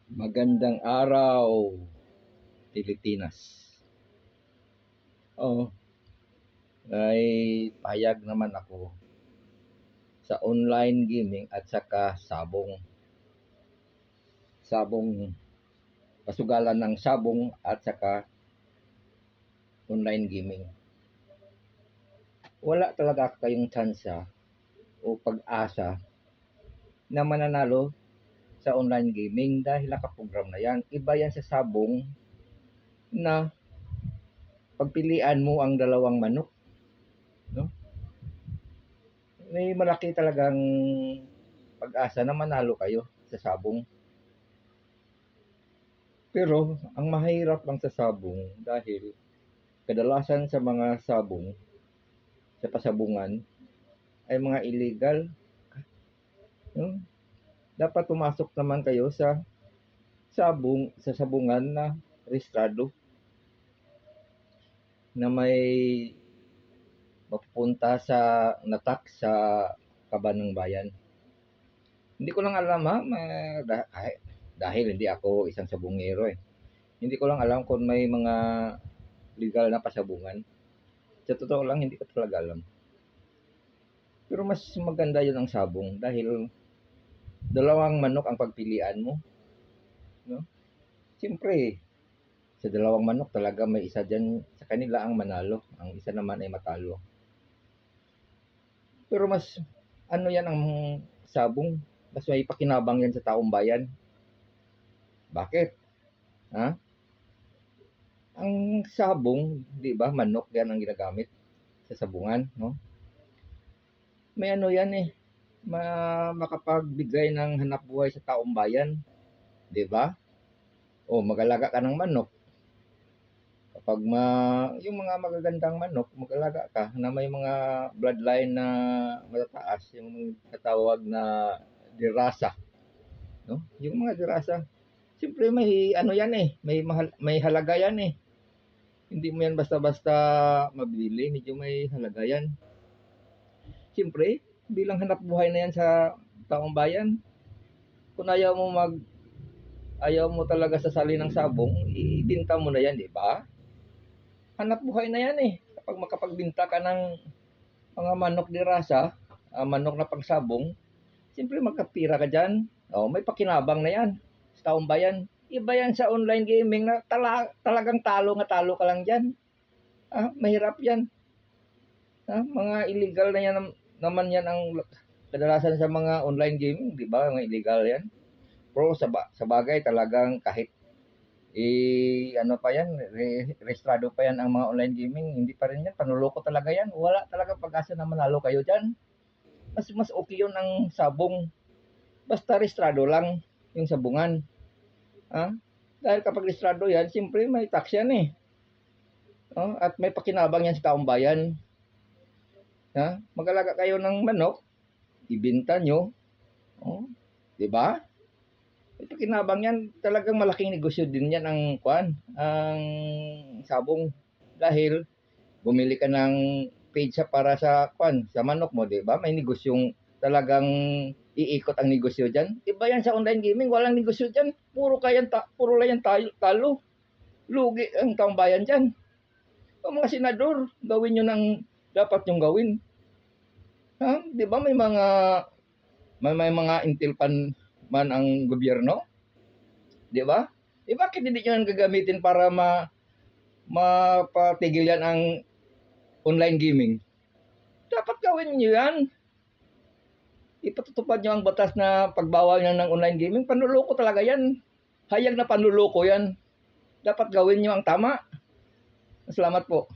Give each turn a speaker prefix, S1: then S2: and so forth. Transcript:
S1: Magandang araw, Pilipinas. Oh, ay payag naman ako sa online gaming at saka sabong. Pasugalan ng sabong at saka online gaming. Wala talaga kayong tsansa o pag-asa na mananalo sa online gaming dahil nakaprogram na yan. Iba yan sa sabong na pagpilian mo ang dalawang manok, no? May malaki talagang pag-asa na manalo kayo sa sabong. Pero ang mahirap lang sa sabong dahil kadalasan sa mga sabong sa pasabungan ay mga illegal. Dapat pumasok naman kayo sa sabungan na rehistrado na may mapupunta sa natak sa kaban ng bayan. Hindi ko lang alam dahil hindi ako isang sabungero eh. Hindi ko lang alam kung may mga legal na pasabungan. Sa totoo lang, hindi ko talaga alam. Pero mas maganda yun ang sabong dahil dalawang manok ang pagpilian mo. No? Siyempre, sa dalawang manok talaga may isa dyan sa kanila ang manalo. Ang isa naman ay matalo. Pero mas ano yan ang sabong. Mas may pakinabang yan sa taong bayan. Bakit? Ha? Ang sabong, di ba, manok yan ang ginagamit sa sabungan, no? May ano yan eh, makapagbigay ng hanap buhay sa taong bayan, di ba? O mag-alaga ka ng manok. Kapag yung mga magagandang manok, mag-alaga ka na may mga bloodline na matataas, yung katawag na dirasa, no? Yung mga dirasa, siyempre may ano yan eh, may halaga yan eh. Hindi mo yan basta-basta mabili, medyo may halaga yan. Siyempre, bilang hanap buhay na yan sa taong bayan, kung ayaw mo talaga sasali ng sabong, ibinta mo na yan, di ba? Hanap buhay na yan eh. Kapag makapagbinta ka ng mga manok di rasa, manok na pagsabong, siyempre magkapira ka dyan. May pakinabang na yan sa taong bayan. Iba yan sa online gaming na talagang talo ka lang dyan. Mahirap yan. Mga illegal na yan naman yan ang kadalasan sa mga online gaming, di ba? Mga illegal yan. Pero sa bagay talagang kahit ano pa yan, rehistrado pa yan ang mga online gaming, hindi pa rin yan, panuloko talaga yan. Wala talaga pag-asa na manalo kayo dyan. Mas okay yun ang sabong. Basta rehistrado lang yung sabungan. Dahil kapag rehistrado yan, siyempre may tax yan eh. At may pakinabang yan sa taong bayan. Mag-alaga kayo ng manok, ibenta nyo, di ba? May pakinabang yan, talagang malaking negosyo din yan ang sabong. Dahil bumili ka ng pizza para sa manok mo, di ba? May negosyong talagang iikot ang negosyo dyan. Iba yan sa online gaming, walang negosyo dyan. Puro lang yan talo. Lugi ang taong bayan dyan. O mga senador, gawin nyo ng dapat nyong gawin. Di ba may mga intel man ang gobyerno? Di ba? Bakit hindi nyo gagamitin para mapatigil yan ang online gaming? Dapat gawin nyo yan. Ipatutupad nyo ang batas na pagbawal nyo ng online gaming. Panluloko talaga yan. Hayag na panluloko yan. Dapat gawin nyo ang tama. Salamat po.